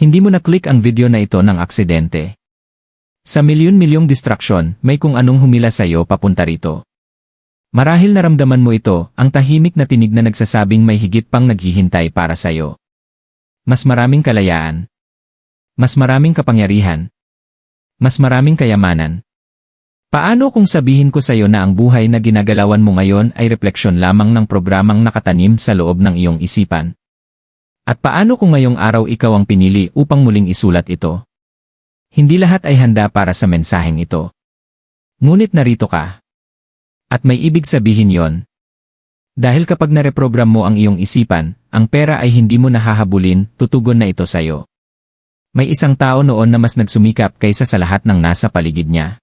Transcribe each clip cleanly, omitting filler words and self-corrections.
Hindi mo na-click ang video na ito ng aksidente. Sa milyon-milyong distraksyon, may kung anong humila sa'yo papunta rito. Marahil naramdaman mo ito, ang tahimik na tinig na nagsasabing may higit pang naghihintay para sa'yo. Mas maraming kalayaan. Mas maraming kapangyarihan. Mas maraming kayamanan. Paano kung sabihin ko sa'yo na ang buhay na ginagalawan mo ngayon ay refleksyon lamang ng programang nakatanim sa loob ng iyong isipan? At paano kung ngayong araw ikaw ang pinili upang muling isulat ito? Hindi lahat ay handa para sa mensaheng ito. Ngunit narito ka. At may ibig sabihin yon. Dahil kapag nareprogram mo ang iyong isipan, ang pera ay hindi mo nahahabulin, tutugon na ito sa'yo. May isang tao noon na mas nagsumikap kaysa sa lahat ng nasa paligid niya.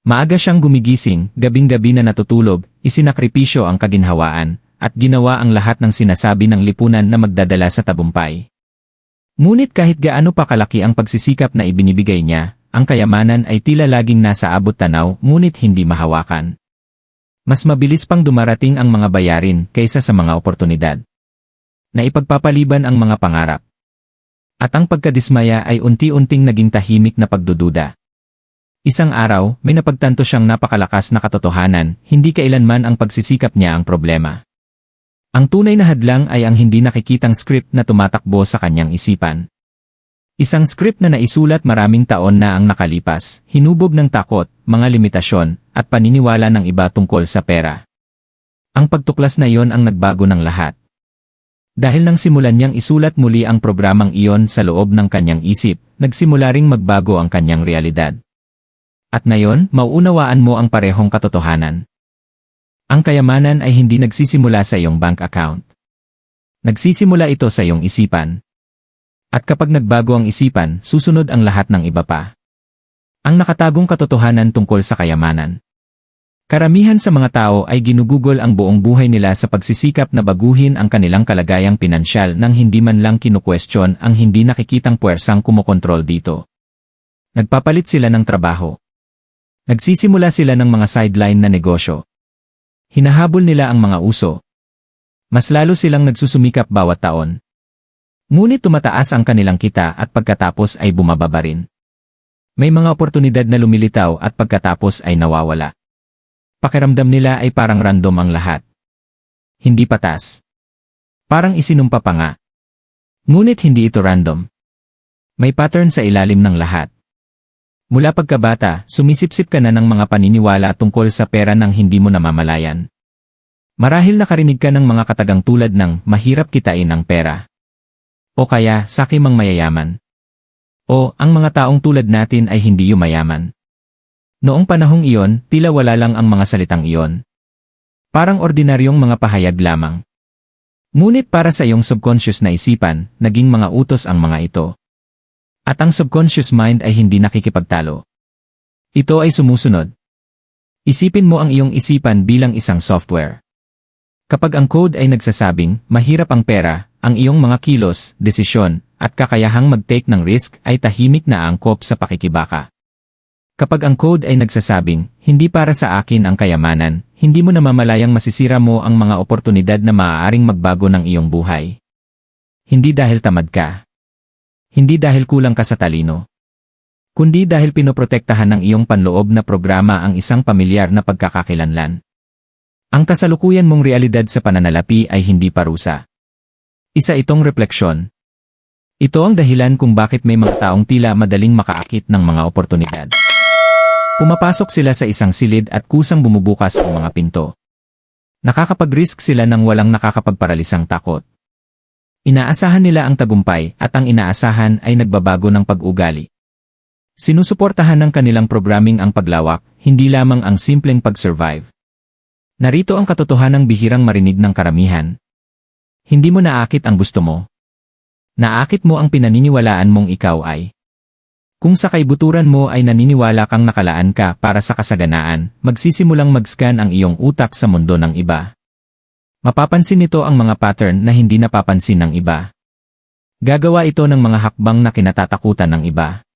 Maaga siyang gumigising, gabing-gabi na natutulog, isinakripisyo ang kaginhawaan, at ginawa ang lahat ng sinasabi ng lipunan na magdadala sa tagumpay. Ngunit kahit gaano pa kalaki ang pagsisikap na ibinibigay niya, ang kayamanan ay tila laging nasa abot tanaw ngunit hindi mahawakan. Mas mabilis pang dumarating ang mga bayarin kaysa sa mga oportunidad. Na ipagpapaliban ang mga pangarap. At ang pagkadismaya ay unti-unting naging tahimik na pagdududa. Isang araw, may napagtanto siyang napakalakas na katotohanan, hindi kailanman ang pagsisikap niya ang problema. Ang tunay na hadlang ay ang hindi nakikitang script na tumatakbo sa kanyang isipan. Isang script na naisulat maraming taon na ang nakalipas, hinubog ng takot, mga limitasyon, at paniniwala ng iba tungkol sa pera. Ang pagtuklas na iyon ang nagbago ng lahat. Dahil nang simulan niyang isulat muli ang programang iyon sa loob ng kanyang isip, nagsimula ring magbago ang kanyang realidad. At ngayon, mauunawaan mo ang parehong katotohanan. Ang kayamanan ay hindi nagsisimula sa iyong bank account. Nagsisimula ito sa iyong isipan. At kapag nagbago ang isipan, susunod ang lahat ng iba pa. Ang nakatagong katotohanan tungkol sa kayamanan. Karamihan sa mga tao ay ginugugol ang buong buhay nila sa pagsisikap na baguhin ang kanilang kalagayang pinansyal nang hindi man lang kinukwestiyon ang hindi nakikitang puwersang kumokontrol dito. Nagpapalit sila ng trabaho. Nagsisimula sila ng mga sideline na negosyo. Hinahabol nila ang mga uso. Mas lalo silang nagsusumikap bawat taon. Ngunit tumataas ang kanilang kita at pagkatapos ay bumababa rin. May mga oportunidad na lumilitaw at pagkatapos ay nawawala. Pakiramdam nila ay parang random ang lahat. Hindi patas. Parang isinumpa pa nga. Ngunit hindi ito random. May pattern sa ilalim ng lahat. Mula pagkabata, sumisipsip ka na ng mga paniniwala tungkol sa pera nang hindi mo namamalayan. Marahil nakarinig ka ng mga katagang tulad ng mahirap kitain ang pera. O kaya, sakim ang mayayaman. O, ang mga taong tulad natin ay hindi yumayaman. Noong panahong iyon, tila wala lang ang mga salitang iyon. Parang ordinaryong mga pahayag lamang. Ngunit para sa iyong subconscious na isipan, naging mga utos ang mga ito. At ang subconscious mind ay hindi nakikipagtalo. Ito ay sumusunod. Isipin mo ang iyong isipan bilang isang software. Kapag ang code ay nagsasabing, mahirap ang pera, ang iyong mga kilos, desisyon, at kakayahang mag-take ng risk ay tahimik na angkop sa pakikibaka. Kapag ang code ay nagsasabing, hindi para sa akin ang kayamanan, hindi mo namamalayang masisira mo ang mga oportunidad na maaaring magbago ng iyong buhay. Hindi dahil tamad ka. Hindi dahil kulang ka sa talino. Kundi dahil pinoprotektahan ng iyong panloob na programa ang isang pamilyar na pagkakakilanlan. Ang kasalukuyan mong realidad sa pananalapi ay hindi parusa. Isa itong refleksyon. Ito ang dahilan kung bakit may mga taong tila madaling makaakit ng mga oportunidad. Pumapasok sila sa isang silid at kusang bumubukas ang mga pinto. Nakakapag-risk sila ng walang nakakapagparalisang takot. Inaasahan nila ang tagumpay at ang inaasahan ay nagbabago ng pag-ugali. Sinusuportahan ng kanilang programming ang paglawak, hindi lamang ang simpleng pag-survive. Narito ang katotohanang bihirang marinig ng karamihan. Hindi mo naakit ang gusto mo. Naakit mo ang pinaniniwalaan mong ikaw ay. Kung sa kaibuturan mo ay naniniwala kang nakalaan ka para sa kasaganaan, magsisimulang mag-scan ang iyong utak sa mundo ng iba. Mapapansin nito ang mga pattern na hindi napapansin ng iba. Gagawa ito ng mga hakbang na kinatatakutan ng iba.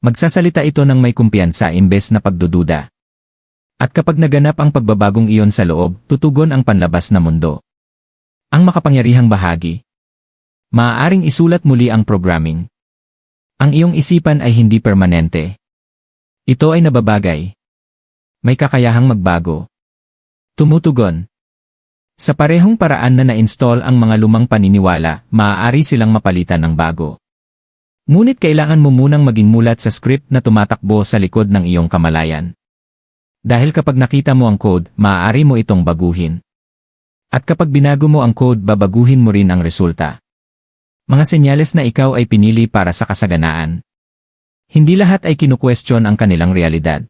Magsasalita ito ng may kumpiyansa imbes na pagdududa. At kapag naganap ang pagbabagong iyon sa loob, tutugon ang panlabas na mundo. Ang makapangyarihang bahagi. Maaaring isulat muli ang programming. Ang iyong isipan ay hindi permanente. Ito ay nababagay. May kakayahang magbago. Tumutugon. Sa parehong paraan na na-install ang mga lumang paniniwala, maaari silang mapalitan ng bago. Ngunit kailangan mo munang maging mulat sa script na tumatakbo sa likod ng iyong kamalayan. Dahil kapag nakita mo ang code, maaari mo itong baguhin. At kapag binago mo ang code, babaguhin mo rin ang resulta. Mga senyales na ikaw ay pinili para sa kasaganaan. Hindi lahat ay kinu-question ang kanilang realidad.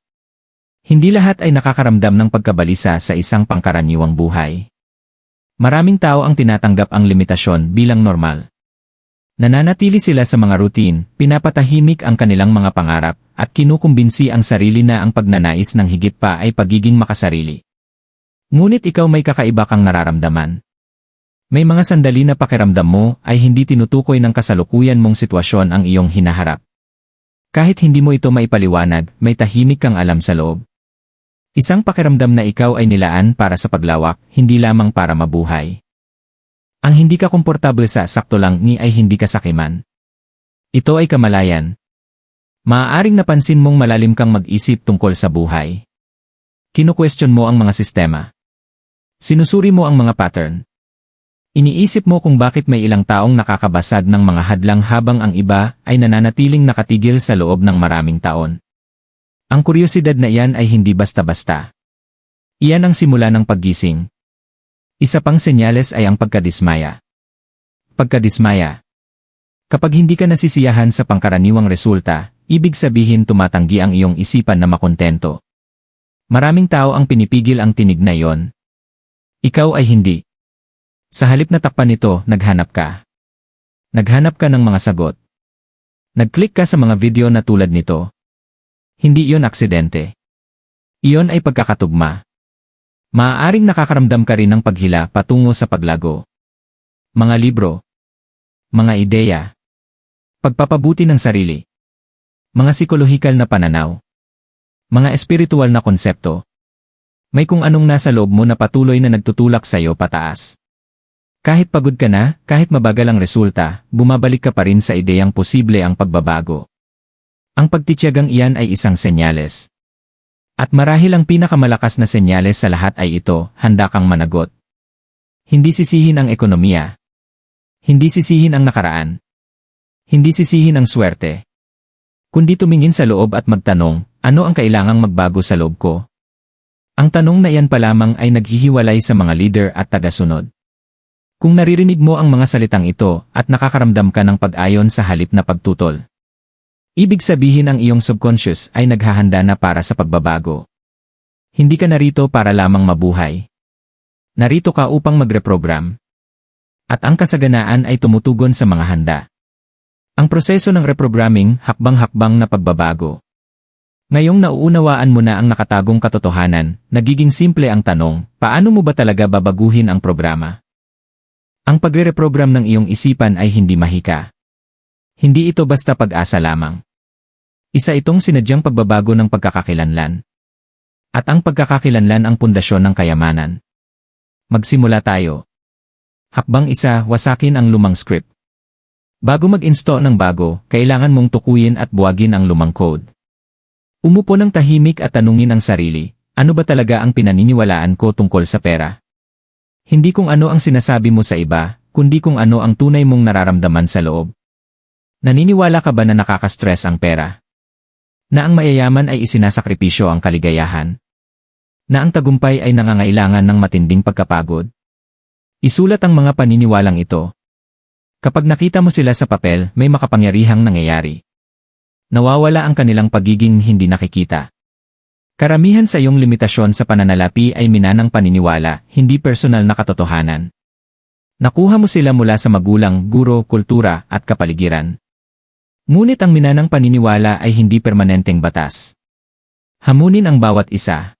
Hindi lahat ay nakakaramdam ng pagkabalisa sa isang pangkaraniwang buhay. Maraming tao ang tinatanggap ang limitasyon bilang normal. Nananatili sila sa mga routine, pinapatahimik ang kanilang mga pangarap, at kinukumbinsi ang sarili na ang pagnanais ng higit pa ay pagiging makasarili. Ngunit ikaw may kakaiba kang nararamdaman. May mga sandali na pakiramdam mo ay hindi tinutukoy ng kasalukuyan mong sitwasyon ang iyong hinaharap. Kahit hindi mo ito maipaliwanag, may tahimik kang alam sa loob. Isang pakiramdam na ikaw ay nilaan para sa paglawak, hindi lamang para mabuhay. Ang hindi ka komportable sa sakto lang ni ay hindi kasakiman. Ito ay kamalayan. Maaaring napansin mong malalim kang mag-isip tungkol sa buhay. Kinu-question mo ang mga sistema. Sinusuri mo ang mga pattern. Iniisip mo kung bakit may ilang taong nakakabasag ng mga hadlang habang ang iba ay nananatiling nakatigil sa loob ng maraming taon. Ang kuryosidad na iyan ay hindi basta-basta. Iyan ang simula ng paggising. Isa pang senyales ay ang pagkadismaya. Pagkadismaya. Kapag hindi ka nasisiyahan sa pangkaraniwang resulta, ibig sabihin tumatanggi ang iyong isipan na makontento. Maraming tao ang pinipigil ang tinig na iyon. Ikaw ay hindi. Sa halip na takpan nito, naghanap ka. Naghanap ka ng mga sagot. Nag-click ka sa mga video na tulad nito. Hindi iyon aksidente. Iyon ay pagkakatugma. Maaaring nakakaramdam ka rin ng paghila patungo sa paglago. Mga libro. Mga ideya. Pagpapabuti ng sarili. Mga psikolohikal na pananaw. Mga espiritual na konsepto. May kung anong nasa loob mo na patuloy na nagtutulak sa iyo pataas. Kahit pagod ka na, kahit mabagal ang resulta, bumabalik ka pa rin sa ideyang posible ang pagbabago. Ang pagtitiyagang iyan ay isang senyales. At marahil ang pinakamalakas na senyales sa lahat ay ito, handa kang managot. Hindi sisihin ang ekonomiya. Hindi sisihin ang nakaraan. Hindi sisihin ang swerte. Kundi tumingin sa loob at magtanong, ano ang kailangang magbago sa loob ko? Ang tanong na iyan pa lamang ay naghihiwalay sa mga leader at tagasunod. Kung naririnig mo ang mga salitang ito at nakakaramdam ka ng pag-ayon sa halip na pagtutol, ibig sabihin ang iyong subconscious ay naghahanda na para sa pagbabago. Hindi ka narito para lamang mabuhay. Narito ka upang magreprogram. At ang kasaganaan ay tumutugon sa mga handa. Ang proseso ng reprogramming, hakbang-hakbang na pagbabago. Ngayong nauunawaan mo na ang nakatagong katotohanan, nagiging simple ang tanong, paano mo ba talaga babaguhin ang programa? Ang pagre-reprogram ng iyong isipan ay hindi mahika. Hindi ito basta pag-asa lamang. Isa itong sinadyang pagbabago ng pagkakakilanlan. At ang pagkakakilanlan ang pundasyon ng kayamanan. Magsimula tayo. Hakbang 1, wasakin ang lumang script. Bago mag-install ng bago, kailangan mong tukuyin at buwagin ang lumang code. Umupo ng tahimik at tanungin ang sarili, ano ba talaga ang pinaniniwalaan ko tungkol sa pera? Hindi kung ano ang sinasabi mo sa iba, kundi kung ano ang tunay mong nararamdaman sa loob. Naniniwala ka ba na nakaka-stress ang pera? Na ang mayayaman ay isinasakripisyo ang kaligayahan? Na ang tagumpay ay nangangailangan ng matinding pagkapagod? Isulat ang mga paniniwalang ito. Kapag nakita mo sila sa papel, may makapangyarihang nangyayari. Nawawala ang kanilang pagiging hindi nakikita. Karamihan sa iyong limitasyon sa pananalapi ay minanang paniniwala, hindi personal na katotohanan. Nakuha mo sila mula sa magulang, guro, kultura, at kapaligiran. Ngunit ang minanang paniniwala ay hindi permanenteng batas. Hamunin ang bawat isa.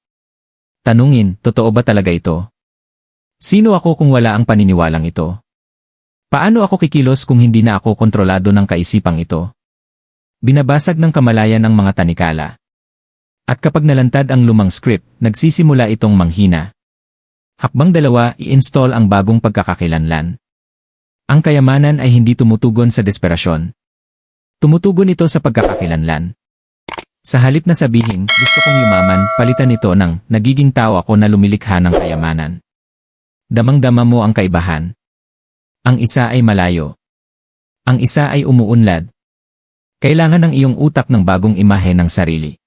Tanungin, totoo ba talaga ito? Sino ako kung wala ang paniniwalang ito? Paano ako kikilos kung hindi na ako kontrolado ng kaisipang ito? Binabasag ng kamalayan ang mga tanikala. At kapag nalantad ang lumang script, nagsisimula itong manghina. Hakbang 2, i-install ang bagong pagkakakilanlan. Ang kayamanan ay hindi tumutugon sa desperasyon. Tumutugon ito sa pagkakakilanlan. Sa halip na sabihin, gusto kong yumaman, palitan ito ng, nagiging tao ako na lumilikha ng kayamanan. Damang-dama mo ang kaibahan. Ang isa ay malayo. Ang isa ay umuunlad. Kailangan ng iyong utak ng bagong imahe ng sarili.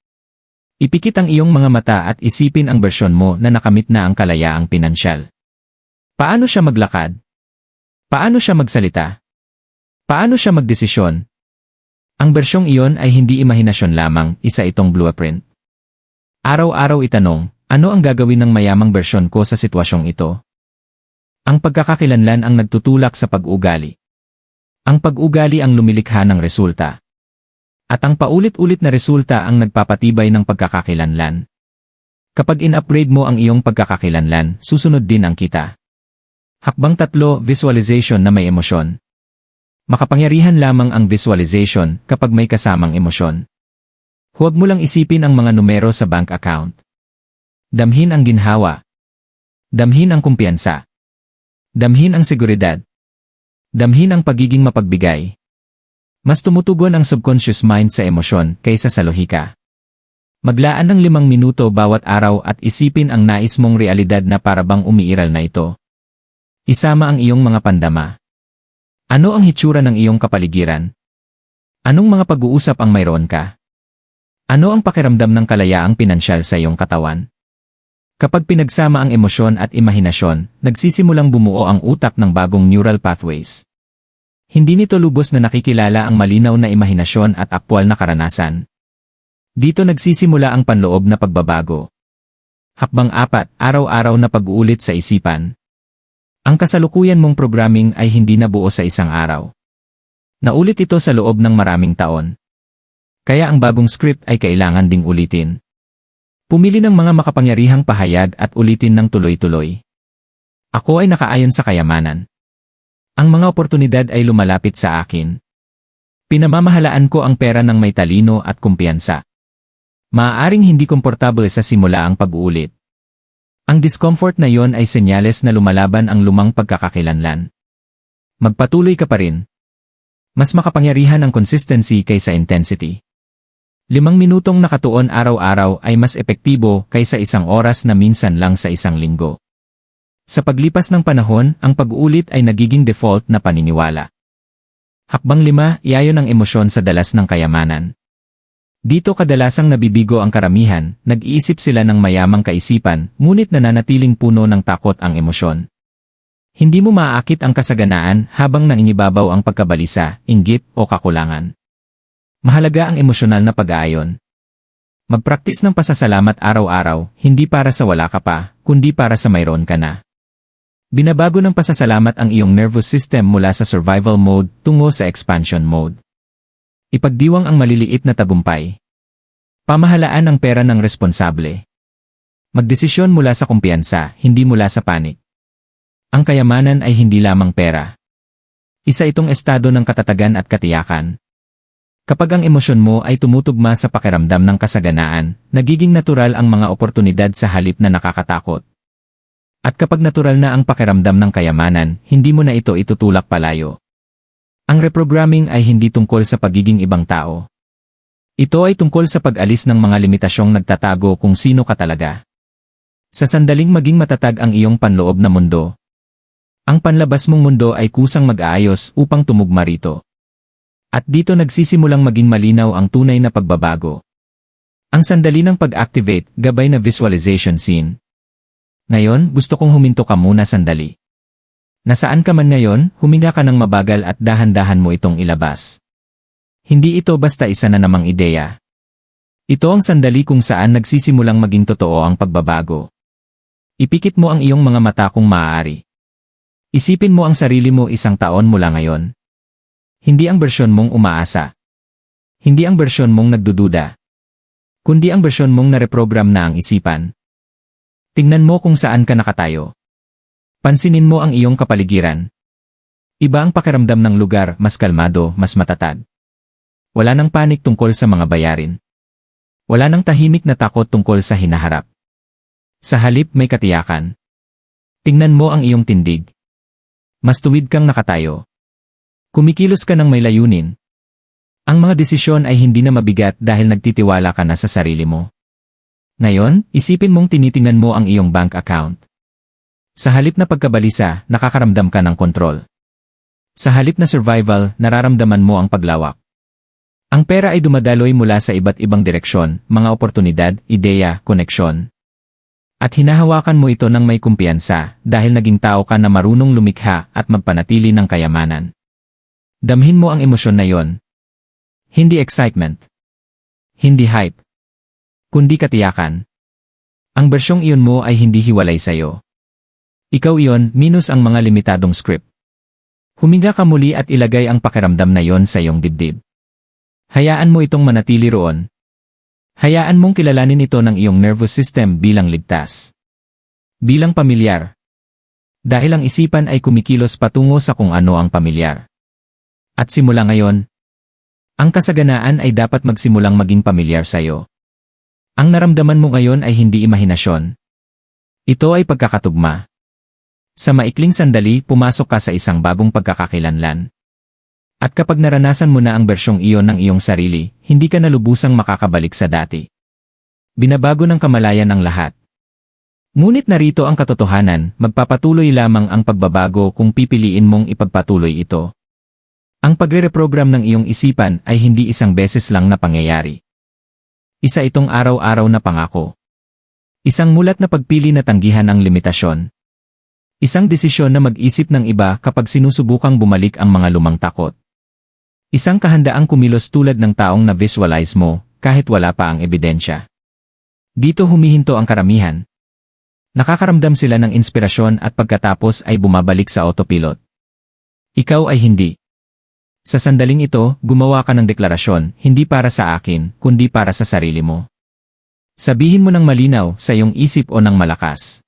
Ipikit ang iyong mga mata at isipin ang bersyon mo na nakamit na ang kalayaang pinansyal. Paano siya maglakad? Paano siya magsalita? Paano siya magdesisyon? Ang bersyong iyon ay hindi imahinasyon lamang, isa itong blueprint. Araw-araw itanong, ano ang gagawin ng mayamang bersyon ko sa sitwasyong ito? Ang pagkakakilanlan ang nagtutulak sa pag-ugali. Ang pag-ugali ang lumilikha ng resulta. At ang paulit-ulit na resulta ang nagpapatibay ng pagkakakilanlan. Kapag in-upgrade mo ang iyong pagkakakilanlan, susunod din ang kita. Hakbang 3, visualization na may emosyon. Makapangyarihan lamang ang visualization kapag may kasamang emosyon. Huwag mo lang isipin ang mga numero sa bank account. Damhin ang ginhawa. Damhin ang kumpiyansa. Damhin ang seguridad. Damhin ang pagiging mapagbigay. Mas tumutugon ang subconscious mind sa emosyon kaysa sa lohika. Maglaan ng 5 minuto bawat araw at isipin ang nais mong realidad na parabang umiiral na ito. Isama ang iyong mga pandama. Ano ang hitsura ng iyong kapaligiran? Anong mga pag-uusap ang mayroon ka? Ano ang pakiramdam ng kalayaang pinansyal sa iyong katawan? Kapag pinagsama ang emosyon at imahinasyon, nagsisimulang bumuo ang utak ng bagong neural pathways. Hindi nito lubos na nakikilala ang malinaw na imahinasyon at aktwal na karanasan. Dito nagsisimula ang panloob na pagbabago. Hakbang 4, araw-araw na pag-uulit sa isipan. Ang kasalukuyan mong programming ay hindi nabuo sa isang araw. Naulit ito sa loob ng maraming taon. Kaya ang bagong script ay kailangan ding ulitin. Pumili ng mga makapangyarihang pahayag at ulitin ng tuloy-tuloy. Ako ay nakaayon sa kayamanan. Ang mga oportunidad ay lumalapit sa akin. Pinamamahalaan ko ang pera ng may talino at kumpiyansa. Maaaring hindi komportable sa simula ang pag-uulit. Ang discomfort na yon ay senyales na lumalaban ang lumang pagkakakilanlan. Magpatuloy ka pa rin. Mas makapangyarihan ang consistency kaysa intensity. 5 minutong nakatuon araw-araw ay mas epektibo kaysa 1 oras na minsan lang sa isang linggo. Sa paglipas ng panahon, ang pag-uulit ay nagiging default na paniniwala. Hakbang 5, iayon ang emosyon sa dalas ng kayamanan. Dito kadalasang nabibigo ang karamihan, nag-iisip sila ng mayamang kaisipan, ngunit nananatiling puno ng takot ang emosyon. Hindi mo maaakit ang kasaganaan habang nangingibabaw ang pagkabalisa, inggit o kakulangan. Mahalaga ang emosyonal na pag-aayon. Magpraktis ng pasasalamat araw-araw, hindi para sa wala ka pa, kundi para sa mayroon ka na. Binabago ng pasasalamat ang iyong nervous system mula sa survival mode tungo sa expansion mode. Ipagdiwang ang maliliit na tagumpay. Pamahalaan ang pera ng responsable. Magdesisyon mula sa kumpiyansa, hindi mula sa panik. Ang kayamanan ay hindi lamang pera. Isa itong estado ng katatagan at katiyakan. Kapag ang emosyon mo ay tumutugma sa pakiramdam ng kasaganaan, nagiging natural ang mga oportunidad sa halip na nakakatakot. At kapag natural na ang pakiramdam ng kayamanan, hindi mo na ito itutulak palayo. Ang reprogramming ay hindi tungkol sa pagiging ibang tao. Ito ay tungkol sa pag-alis ng mga limitasyong nagtatago kung sino ka talaga. Sa sandaling maging matatag ang iyong panloob na mundo. Ang panlabas mong mundo ay kusang mag-aayos upang tumugma rito. At dito nagsisimulang maging malinaw ang tunay na pagbabago. Ang sandali ng pag-activate, gabay na visualization scene. Ngayon, gusto kong huminto ka muna sandali. Nasaan ka man ngayon, huminga ka ng mabagal at dahan-dahan mo itong ilabas. Hindi ito basta isa na namang ideya. Ito ang sandali kung saan nagsisimulang maging totoo ang pagbabago. Ipikit mo ang iyong mga mata kung maaari. Isipin mo ang sarili mo 1 taon mula ngayon. Hindi ang bersyon mong umaasa. Hindi ang bersyon mong nagdududa. Kundi ang bersyon mong nareprogram na ang isipan. Tingnan mo kung saan ka nakatayo. Pansinin mo ang iyong kapaligiran. Iba ang pakiramdam ng lugar, mas kalmado, mas matatag. Wala nang panik tungkol sa mga bayarin. Wala nang tahimik na takot tungkol sa hinaharap. Sa halip may katiyakan. Tingnan mo ang iyong tindig. Mas tuwid kang nakatayo. Kumikilos ka ng may layunin. Ang mga desisyon ay hindi na mabigat dahil nagtitiwala ka na sa sarili mo. Ngayon, isipin mong tinitingnan mo ang iyong bank account. Sa halip na pagkabalisa, nakakaramdam ka ng kontrol. Sa halip na survival, nararamdaman mo ang paglawak. Ang pera ay dumadaloy mula sa iba't ibang direksyon, mga oportunidad, ideya, koneksyon. At hinahawakan mo ito ng may kumpiyansa dahil naging tao ka na marunong lumikha at magpanatili ng kayamanan. Damhin mo ang emosyon na yon. Hindi excitement. Hindi hype. Kundi katiyakan. Ang bersyong iyon mo ay hindi hiwalay sa'yo. Ikaw iyon minus ang mga limitadong script. Huminga ka muli at ilagay ang pakiramdam na yon sa iyong dibdib. Hayaan mo itong manatili roon. Hayaan mong kilalanin ito ng iyong nervous system bilang ligtas. Bilang pamilyar. Dahil ang isipan ay kumikilos patungo sa kung ano ang pamilyar. At simula ngayon, ang kasaganaan ay dapat magsimulang maging pamilyar sa'yo. Ang naramdaman mo ngayon ay hindi imahinasyon. Ito ay pagkakatugma. Sa maikling sandali, pumasok ka sa isang bagong pagkakakilanlan. At kapag naranasan mo na ang bersyong iyon ng iyong sarili, hindi ka na lubusang makakabalik sa dati. Binabago ng kamalayan ang lahat. Ngunit narito ang katotohanan, magpapatuloy lamang ang pagbabago kung pipiliin mong ipagpatuloy ito. Ang pagre-reprogram ng iyong isipan ay hindi isang beses lang na pangyayari. Isa itong araw-araw na pangako. Isang mulat na pagpili na tanggihan ang limitasyon. Isang desisyon na mag-isip ng iba kapag sinusubukang bumalik ang mga lumang takot. Isang kahandaang kumilos tulad ng taong na-visualize mo, kahit wala pa ang ebidensya. Dito humihinto ang karamihan. Nakakaramdam sila ng inspirasyon at pagkatapos ay bumabalik sa autopilot. Ikaw ay hindi. Sa sandaling ito, gumawa ka ng deklarasyon, hindi para sa akin, kundi para sa sarili mo. Sabihin mo ng malinaw sa iyong isip o ng malakas.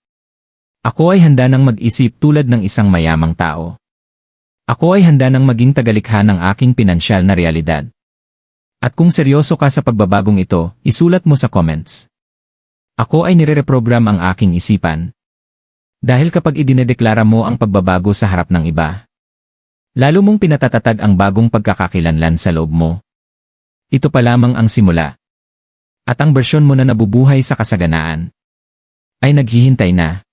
Ako ay handa ng mag-isip tulad ng isang mayamang tao. Ako ay handa ng maging tagalikha ng aking pinansyal na realidad. At kung seryoso ka sa pagbabagong ito, isulat mo sa comments. Ako ay nire-reprogram ang aking isipan. Dahil kapag idinedeklara mo ang pagbabago sa harap ng iba, lalo mong pinatatatag ang bagong pagkakakilanlan sa loob mo. Ito pa lamang ang simula. At ang bersyon mo na nabubuhay sa kasaganaan ay naghihintay na.